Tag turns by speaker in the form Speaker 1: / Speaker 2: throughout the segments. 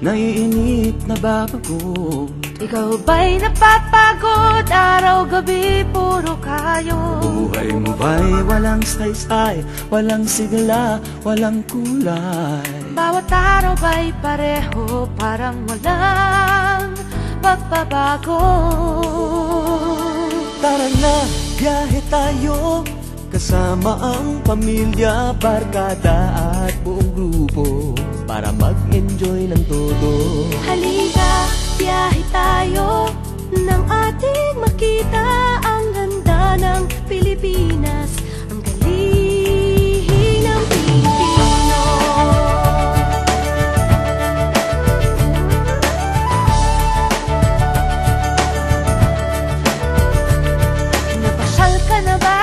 Speaker 1: naiinip na babago.
Speaker 2: Ikaw ba'y napapagod? Araw-gabi puro kayo.
Speaker 1: Buhay mo ba'y walang saysay, walang sigla, walang kulay?
Speaker 2: Bawat araw ba'y pareho, parang walang pagbabago?
Speaker 1: Tara na, biyahe tayo, kasama ang pamilya, barkada at buong grupo, para mag-enjoy ng todo.
Speaker 2: Halika, biyahe tayo, nang ating makita ang ganda ng Pilipinas, ang galing ng Pilipino. Napasyal ka na ba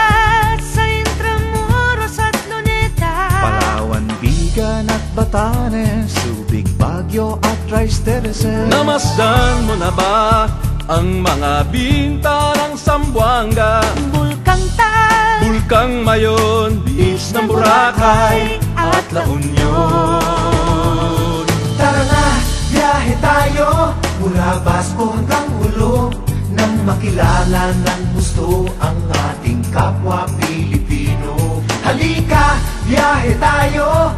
Speaker 2: sa Intramuros at Luneta?
Speaker 3: Palawan, Bigan at Batanes, Subic, Baguio at Rice Terraces.
Speaker 1: Namasdan mo na ba ang mga binta ng Zamboanga,
Speaker 2: Bulkang Tal,
Speaker 1: Bulkang Mayon, Beach ng Boracay at La Union?
Speaker 3: Tara na, biyahe tayo, mula Basco hanggang Ulo, nang makilala ng gusto ang ating kapwa Pilipino. Halika, biyahe tayo,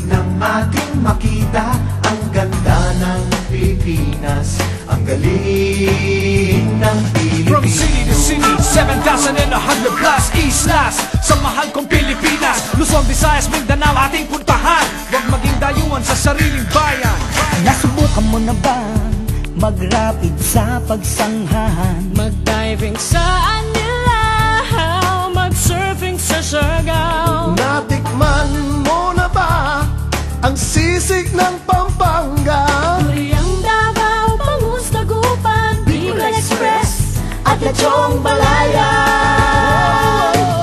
Speaker 3: nang ating makita ang ganda ng Pilipinas, ang galing ng Pilipino.
Speaker 4: From city to city, 7,100 plus islas, sa mahal kong Pilipinas, Luzon, Visayas, Mindanao ating puntahan. Huwag maging dayuhan sa sariling bayan.
Speaker 5: Nasubukan mo na ba mag-rapid sa pagsanghahan?
Speaker 2: mag-diving sa Anilaw, mag-surfing sa Siargao.
Speaker 3: Natikman mo na ba ang sisig ng Pampanga?
Speaker 2: Kuriang Davao, Bangus, Dagupan, Bicol Express at Lechong Balayan.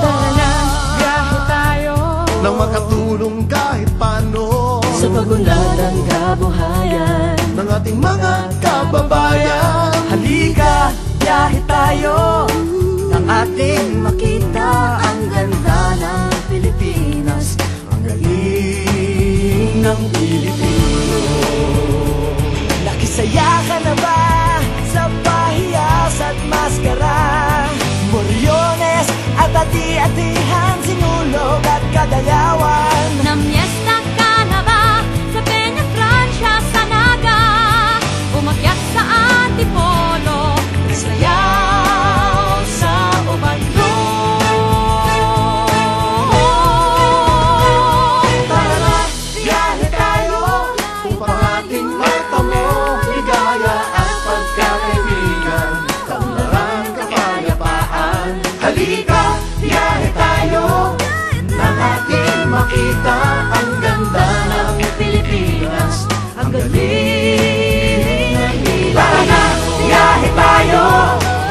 Speaker 2: Tara na, biyahe tayo,
Speaker 3: Nang makatulong kahit paano
Speaker 2: sa pagunlad ng kabuhayan
Speaker 3: ng ating mga kababayan.
Speaker 5: Halika, biyahe tayo, nang ating makita ang ganda ng Pilipinas, ang galing ng Pilipino. Nakisaya ka na ba sa pahiyas at maskara? Moriones at ati-atihan, sinulog at kadayawan.
Speaker 2: Namyesta ka na ba sa Peña Francia, sa Naga? Umakyat sa Antipolo, sayaw sa Ubandong.
Speaker 3: Tara na, biyahe tayo, upang ating maitamo ligaya at pagkakaibigan, kaunlaran, kapayapaan. Halika, biyahe tayo, nang ating makita ang ganda ng Pilipinas, ang galing ng Pilipino. Tara na, biyahe tayo,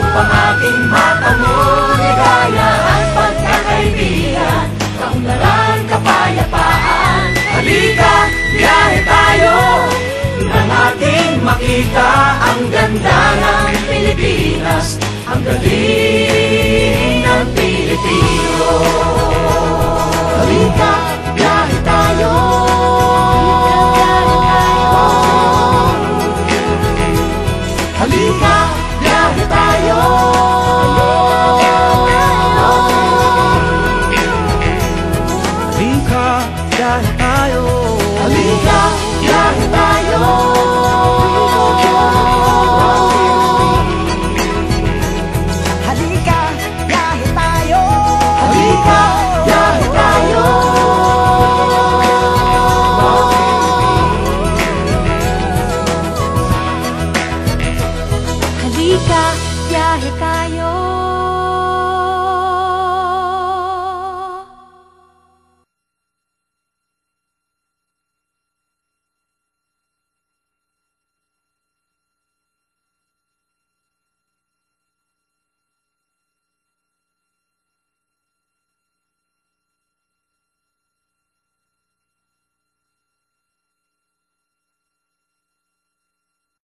Speaker 3: upang ating matamo ligaya at pagkakaibigan, kaunlaran, kapayapaan. Halika, biyahe tayo, nang ating makita ang ganda ng Pilipinas, ang galing ng Pilipino.